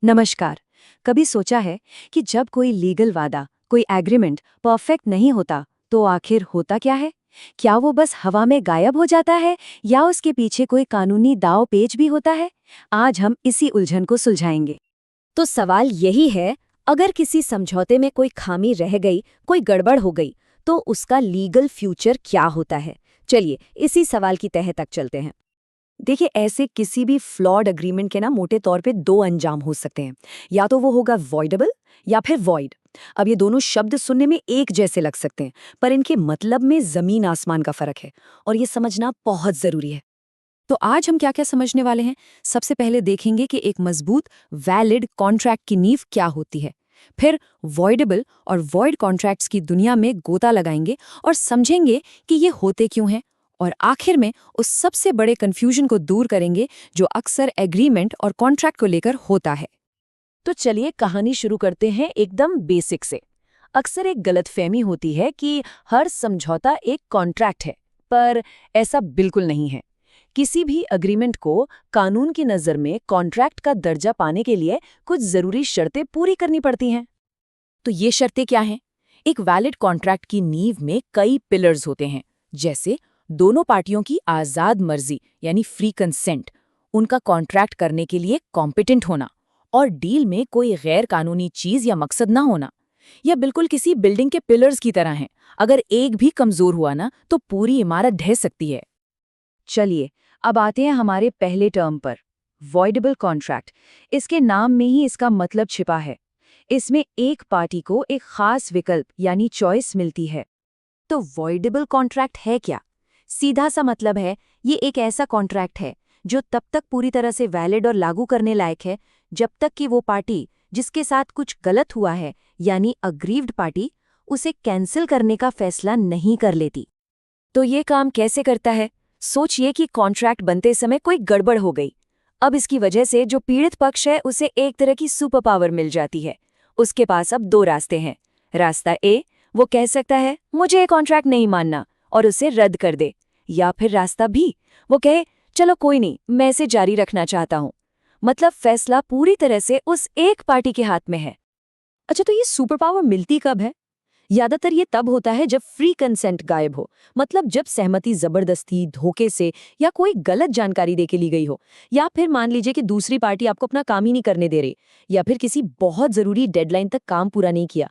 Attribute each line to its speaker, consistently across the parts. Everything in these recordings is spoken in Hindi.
Speaker 1: नमस्कार। कभी सोचा है कि जब कोई लीगल वादा, कोई एग्रीमेंट परफेक्ट नहीं होता, तो आखिर होता क्या है? क्या वो बस हवा में गायब हो जाता है या उसके पीछे कोई कानूनी दांव पेच भी होता है? आज हम इसी उलझन को सुलझाएंगे।
Speaker 2: तो सवाल यही है, अगर किसी समझौते में कोई खामी रह गई, कोई गड़बड़ हो गई, तो उसका लीगल फ्यूचर क्या होता है? चलिए इसी सवाल की तह तक चलते हैं।
Speaker 1: देखिए, ऐसे किसी भी फ्लॉड एग्रीमेंट के ना मोटे तौर पे दो अंजाम हो सकते हैं। या तो वो होगा वॉइडेबल या फिर वॉइड। अब ये दोनों शब्द सुनने में एक जैसे लग सकते हैं, पर इनके मतलब में जमीन आसमान का फर्क है और ये समझना बहुत जरूरी है। तो आज हम क्या क्या समझने वाले हैं। सबसे पहले देखेंगे कि एक मजबूत वैलिड कॉन्ट्रैक्ट की नींव क्या होती है। फिर वॉइडेबल और वॉइड कॉन्ट्रैक्ट्स की दुनिया में गोता लगाएंगे और समझेंगे कि ये होते क्यों हैं। और आखिर में उस सबसे बड़े कंफ्यूजन को दूर करेंगे जो अक्सर एग्रीमेंट और कॉन्ट्रैक्ट को लेकर होता है।
Speaker 2: तो चलिए कहानी शुरू करते हैं एकदम बेसिक से। अक्सर एक गलतफहमी होती है कि हर समझौता एक कॉन्ट्रैक्ट है, पर ऐसा बिल्कुल नहीं है। किसी भी एग्रीमेंट को कानून की नज़र में कॉन्ट्रैक्ट का दर्जा पाने के लिए कुछ ज़रूरी शर्तें पूरी करनी पड़ती हैं। तो ये शर्तें क्या हैं? एक वैलिड कॉन्ट्रैक्ट की नींव में कई पिलर्स होते हैं, जैसे दोनों पार्टियों की आज़ाद मर्जी यानी फ्री कंसेंट, उनका कॉन्ट्रैक्ट करने के लिए कॉम्पिटेंट होना, और डील में कोई गैर कानूनी चीज या मकसद ना होना। यह बिल्कुल किसी बिल्डिंग के पिलर्स की तरह हैं। अगर एक भी कमजोर हुआ ना, तो पूरी इमारत ढह सकती है।
Speaker 1: चलिए, अब आते हैं हमारे पहले टर्म पर, वॉइडेबल कॉन्ट्रैक्ट। इसके नाम में ही इसका मतलब छिपा है। इसमें एक पार्टी को एक खास विकल्प यानी चॉइस मिलती है। तो वॉइडेबल कॉन्ट्रैक्ट है क्या? सीधा सा मतलब है, ये एक ऐसा कॉन्ट्रैक्ट है जो तब तक पूरी तरह से वैलिड और लागू करने लायक है जब तक कि वो पार्टी जिसके साथ कुछ गलत हुआ है, यानी अग्रीव्ड पार्टी, उसे कैंसिल करने का फैसला नहीं कर लेती।
Speaker 2: तो ये काम कैसे करता है? सोचिए कि कॉन्ट्रैक्ट बनते समय कोई गड़बड़ हो गई। अब इसकी वजह से जो पीड़ित पक्ष है उसे एक तरह की सुपर पावर मिल जाती है। उसके पास अब दो रास्ते हैं। रास्ता ए, वो कह सकता है मुझे ये कॉन्ट्रैक्ट नहीं मानना और उसे रद्द कर दे। या फिर रास्ता बी, वो कहे चलो कोई नहीं, मैं इसे जारी रखना चाहता हूँ। मतलब फैसला पूरी तरह से उस एक पार्टी के हाथ में है।
Speaker 1: अच्छा, तो ये सुपर पावर मिलती कब है? ज्यादातर ये तब होता है जब फ्री कंसेंट गायब हो, मतलब जब सहमति जबरदस्ती, धोखे से या कोई गलत जानकारी देके ली गई हो, या फिर मान लीजिए कि दूसरी पार्टी आपको अपना काम ही नहीं करने दे रही, या फिर किसी बहुत जरूरी डेडलाइन तक काम पूरा नहीं किया।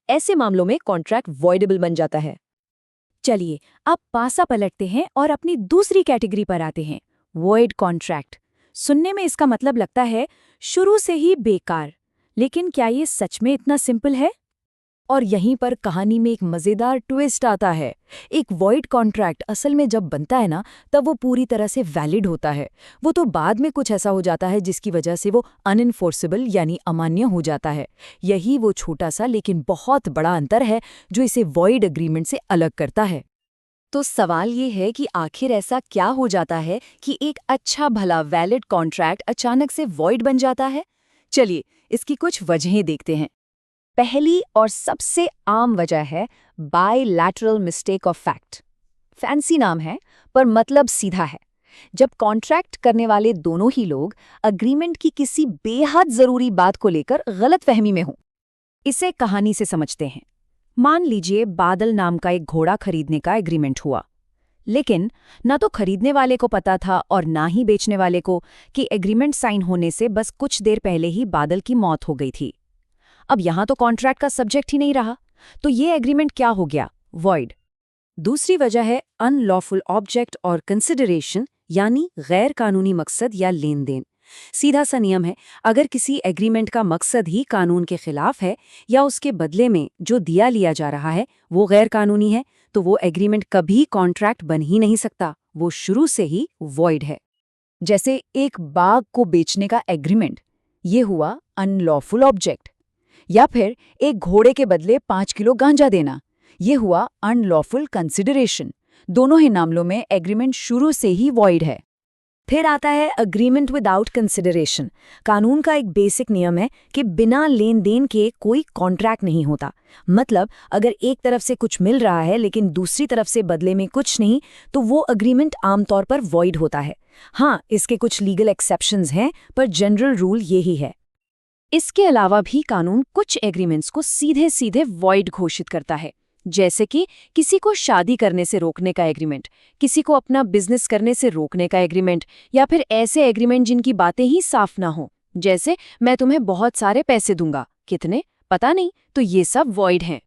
Speaker 1: ऐसे मामलों में कॉन्ट्रैक्ट वॉइडेबल बन जाता है।
Speaker 2: चलिए अब पासा पलटते हैं और अपनी दूसरी कैटेगरी पर आते हैं, वॉइड कॉन्ट्रैक्ट। सुनने में इसका मतलब लगता है शुरू से ही बेकार, लेकिन क्या ये सच में इतना सिंपल है? और यहीं पर कहानी में एक मजेदार ट्विस्ट आता है। एक वॉइड कॉन्ट्रैक्ट असल में जब बनता है ना, तब वो पूरी तरह से वैलिड होता है। वो तो बाद में कुछ ऐसा हो जाता है जिसकी वजह से वो अनइन्फोर्सेबल यानी अमान्य हो जाता है। यही वो छोटा सा लेकिन बहुत बड़ा अंतर है जो इसे वॉइड एग्रीमेंट से अलग करता है।
Speaker 1: तो सवाल ये है कि आखिर ऐसा क्या हो जाता है कि एक अच्छा भला वैलिड कॉन्ट्रैक्ट अचानक से वॉइड बन जाता है? चलिए, इसकी कुछ वजहें देखते हैं। पहली और सबसे आम वजह है bilateral mistake of fact. Fancy नाम है, पर मतलब सीधा है। जब कॉन्ट्रैक्ट करने वाले दोनों ही लोग अग्रीमेंट की किसी बेहद जरूरी बात को लेकर गलतफहमी में हों। इसे कहानी से समझते हैं। मान लीजिए बादल नाम का एक घोड़ा खरीदने का एग्रीमेंट हुआ, लेकिन ना तो खरीदने वाले को पता था और ना ही बेचने वाले को कि एग्रीमेंट साइन होने से बस कुछ देर पहले ही बादल की मौत हो गई थी। अब यहां तो कॉन्ट्रैक्ट का सब्जेक्ट ही नहीं रहा, तो ये एग्रीमेंट क्या हो गया? वॉइड। दूसरी वजह है अनलॉफुल ऑब्जेक्ट और कंसिडरेशन, यानी गैर कानूनी मकसद या लेन देन। सीधा सा नियम है, अगर किसी एग्रीमेंट का मकसद ही कानून के खिलाफ है या उसके बदले में जो दिया लिया जा रहा है वो गैर कानूनी है, तो वो एग्रीमेंट कभी कॉन्ट्रैक्ट बन ही नहीं सकता। वो शुरू से ही वॉइड है। जैसे एक बाग को बेचने का एग्रीमेंट, ये हुआ अनलॉफुल ऑब्जेक्ट। या फिर एक घोड़े के बदले 5 किलो गांजा देना, ये हुआ अनलॉफुल कंसिडरेशन। दोनों ही मामलों में एग्रीमेंट शुरू से ही वॉइड है। फिर आता है अग्रीमेंट विदाउट कंसिडरेशन। कानून का एक बेसिक नियम है कि बिना लेन देन के कोई कॉन्ट्रैक्ट नहीं होता। मतलब अगर एक तरफ से कुछ मिल रहा है लेकिन दूसरी तरफ से बदले में कुछ नहीं, तो वो अग्रीमेंट आमतौर पर वॉइड होता है। हाँ, इसके कुछ लीगल एक्सेप्शंस हैं, पर जनरल रूल यही है।
Speaker 2: इसके अलावा भी कानून कुछ एग्रीमेंट्स को सीधे सीधे वॉइड घोषित करता है, जैसे कि किसी को शादी करने से रोकने का एग्रीमेंट, किसी को अपना बिजनेस करने से रोकने का एग्रीमेंट, या फिर ऐसे एग्रीमेंट जिनकी बातें ही साफ ना हो, जैसे मैं तुम्हें बहुत सारे पैसे दूंगा, कितने पता नहीं, तो ये सब वॉइड हैं।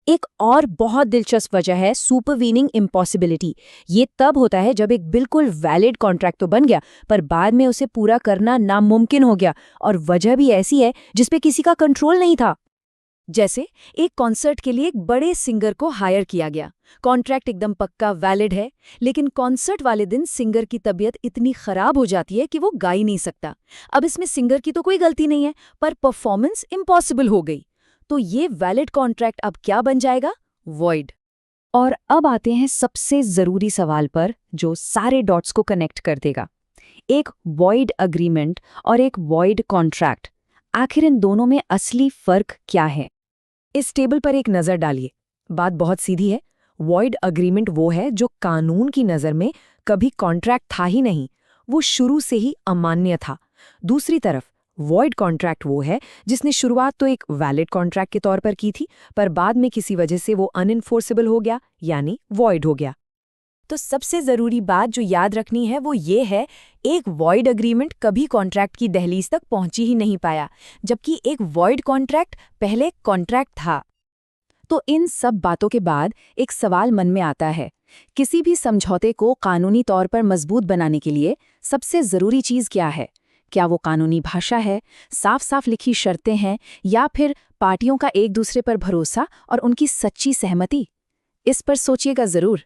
Speaker 2: एक और बहुत दिलचस्प वजह है सुपरवीनिंग इम्पॉसिबिलिटी। ये तब होता है जब एक बिल्कुल वैलिड कॉन्ट्रैक्ट तो बन गया, पर बाद में उसे पूरा करना नामुमकिन हो गया, और वजह भी ऐसी है जिसपे किसी का कंट्रोल नहीं था। जैसे एक कॉन्सर्ट के लिए एक बड़े सिंगर को हायर किया गया, कॉन्ट्रैक्ट एकदम पक्का वैलिड है, लेकिन कॉन्सर्ट वाले दिन सिंगर की तबीयत इतनी खराब हो जाती है कि वो गा ही नहीं सकता। अब इसमें सिंगर की तो कोई गलती नहीं है, पर परफॉर्मेंस इम्पॉसिबल हो गई। तो ये वैलिड कॉन्ट्रैक्ट अब क्या बन जाएगा? वॉइड। और अब आते हैं सबसे जरूरी सवाल पर, जो सारे डॉट्स को कनेक्ट कर देगा। एक वॉइड अग्रीमेंट और एक वॉइड कॉन्ट्रैक्ट, आखिर इन दोनों में असली फर्क क्या है? इस टेबल पर एक नजर डालिए। बात बहुत सीधी है। वॉइड अग्रीमेंट वो है जो कानून की नजर में कभी कॉन्ट्रैक्ट था ही नहीं, वो शुरू से ही अमान्य था। दूसरी तरफ वॉइड कॉन्ट्रैक्ट वो है जिसने शुरुआत तो एक वैलिड कॉन्ट्रैक्ट के तौर पर की थी, पर बाद में किसी वजह से वो अनइन्फोर्सेबल हो गया, यानी वॉइड हो गया। तो सबसे जरूरी बात जो याद रखनी है वो ये है, एक वॉइड अग्रीमेंट कभी कॉन्ट्रैक्ट की दहलीज तक पहुंची ही नहीं पाया, जबकि एक वॉइड कॉन्ट्रैक्ट पहले कॉन्ट्रैक्ट था। तो इन सब बातों के बाद एक सवाल मन में आता है, किसी भी समझौते को कानूनी तौर पर मजबूत बनाने के लिए सबसे जरूरी चीज क्या है? क्या वो कानूनी भाषा है, साफ साफ लिखी शर्तें हैं, या फिर पार्टियों का एक दूसरे पर भरोसा और उनकी सच्ची सहमति? इस पर सोचिएगा जरूर।